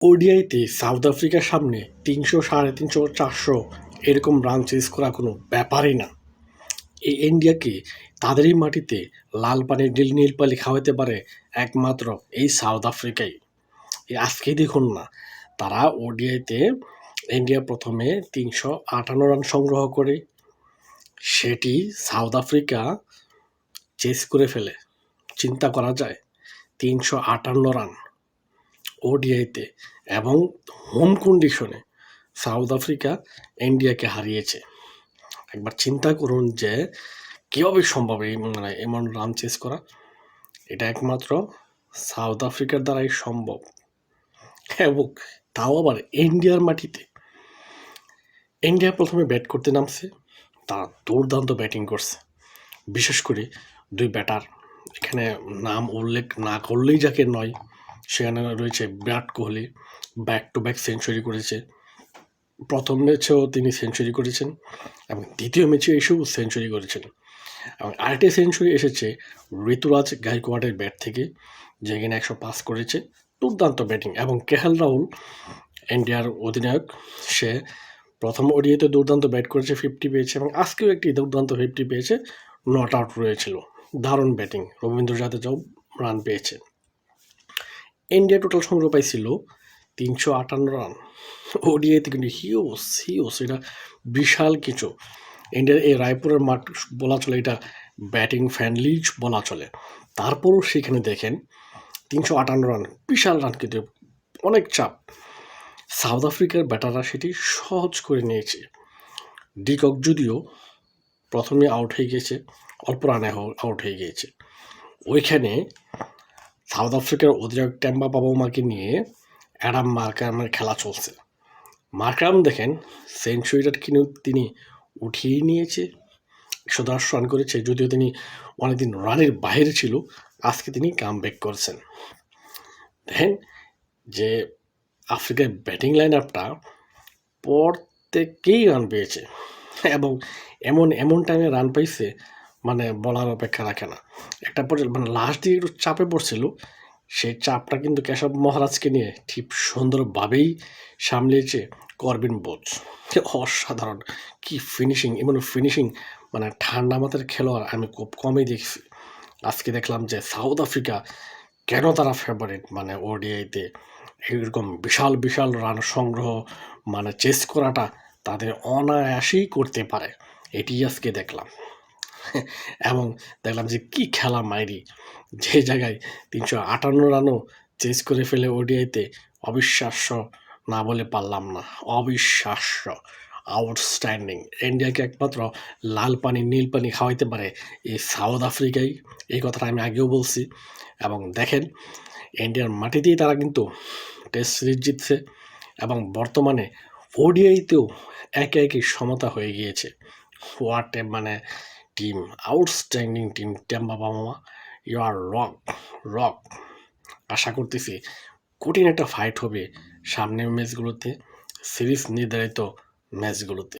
ওডিআইতে south আফ্রিকার সামনে ৩০০, ৩৫০, ৪০০ এরকম রান চেজ করা কোনো ব্যাপারই না। এই ইন্ডিয়াকে তাদেরই মাটিতে লাল পানি নীল পানি খাওয়াতে পারে একমাত্র এই সাউথ আফ্রিকাই। এই আজকেই দেখুন না, তারা ওডিআইতে ইন্ডিয়া প্রথমে ৩৫৮ রান সংগ্রহ করে সেটি সাউথ আফ্রিকা চেস করে ফেলে। চিন্তা করা যায়, ৩৫৮ রান ওডিআইতে এবং হোম কন্ডিশনে সাউথ আফ্রিকা ইন্ডিয়াকে হারিয়েছে। একবার চিন্তা করুন যে কীভাবে সম্ভব এই এমন রান চেস করা। এটা একমাত্র সাউথ আফ্রিকার দ্বারাই সম্ভব, এবং তাও আবার ইন্ডিয়ার মাটিতে। ইন্ডিয়া প্রথমে ব্যাট করতে নামছে, তারা দুর্দান্ত ব্যাটিং করছে। বিশেষ করে দুই ব্যাটার, এখানে নাম উল্লেখ না করলেই যাকে নয়, সেখানে রয়েছে Virat Kohli. Back to back century করেছে। প্রথম ম্যাচেও তিনি সেঞ্চুরি করেছেন এবং দ্বিতীয় ম্যাচে এসেও সেঞ্চুরি করেছেন। এবং আরেকটি সেঞ্চুরি এসেছে ঋতুরাজ গায়কোয়াড়ের ব্যাট থেকে, যেখানে 105 করেছে। দুর্দান্ত ব্যাটিং। এবং কেএল রাহুল, ইন্ডিয়ার অধিনায়ক, সে প্রথম ওডিআইতে দুর্দান্ত ব্যাট করেছে, 50 পেয়েছে, এবং আজকেও একটি দুর্দান্ত 50 পেয়েছে, নট আউট রয়েছিল। দারুণ ব্যাটিং। রবীন্দ্র জাদেজাও রান পেয়েছে। ইন্ডিয়া টোটাল সংগ্রহ পাইছিল ৩৫৮ রান। ওডিআইতে কিন্তু হিউজ, এটা বিশাল কিছু। ইন্ডিয়ার এই রায়পুরের মাঠ বলা চলে এটা ব্যাটিং ফ্রেন্ডলি বলা চলে। তারপরও সেখানে দেখেন ৩৫৮ রান, বিশাল রান, কিন্তু অনেক চাপ। সাউথ আফ্রিকার ব্যাটাররা সেটি সহজ করে নিয়েছে। ডিকক যদিও প্রথমে আউট হয়ে গিয়েছে, অল্প রানে আউট হয়ে গিয়েছে। ওইখানে সাউথ আফ্রিকার অধিনায়ক টেম্বা বাবুমাকে নিয়ে অ্যাডাম মার্কারামের খেলা চলছে। মার্কারাম দেখেন সেঞ্চুরিটা কিন্তু তিনি উঠিয়ে নিয়েছে, ১১০ রান করেছে। যদিও তিনি অনেকদিন রানের বাইরে ছিল, আজকে তিনি কামব্যাক করছেন। দেখেন যে আফ্রিকার ব্যাটিং লাইন আপটা প্রত্যেকেই রান পেয়েছে, এবং এমন টাইমে রান পাইছে বলার অপেক্ষা রাখে না। একটা পর্যায়ে লাস্ট দিয়ে একটু চাপে পড়ছিল, সেই চাপটা কিন্তু কেশব মহারাজকে নিয়ে ঠিক সুন্দরভাবেই সামলিয়েছে করবিন বোজ। অসাধারণ কি ফিনিশিং! এমন ফিনিশিং ঠান্ডা মাথার খেলোয়াড় আমি খুব কমই দেখছি। আজকে দেখলাম যে সাউথ আফ্রিকা কেন তারা ফেভারিট, ওডিআইতে এরকম বিশাল রান সংগ্রহ চেস করাটা তাদের অনায়াসেই করতে পারে, এটি আজকে দেখলাম। এবং দেখলাম যে কি খেলা মাইরি, যে জায়গায় ৩৫৮ রানও চেস করে ফেলে ওডিআইতে। অবিশ্বাস্য না বলে পারলাম না, অবিশ্বাস্য, আউটস্ট্যান্ডিং। ইন্ডিয়াকে একমাত্র লাল পানি নীল পানি খাওয়াইতে পারে এই সাউথ আফ্রিকাই, এই কথাটা আমি আগেও বলছি। এবং দেখেন ইন্ডিয়ার মাটিতেই তারা কিন্তু টেস্ট সিরিজ জিতছে, এবং বর্তমানে ওডিআইতেও একে সমতা হয়ে গিয়েছে। What a team, outstanding team. Temba Bavuma, you are rock. আশা করতেছি কঠিন একটা ফাইট হবে সামনের ম্যাচগুলোতে, সিরিজ নির্ধারিত ম্যাচগুলোতে।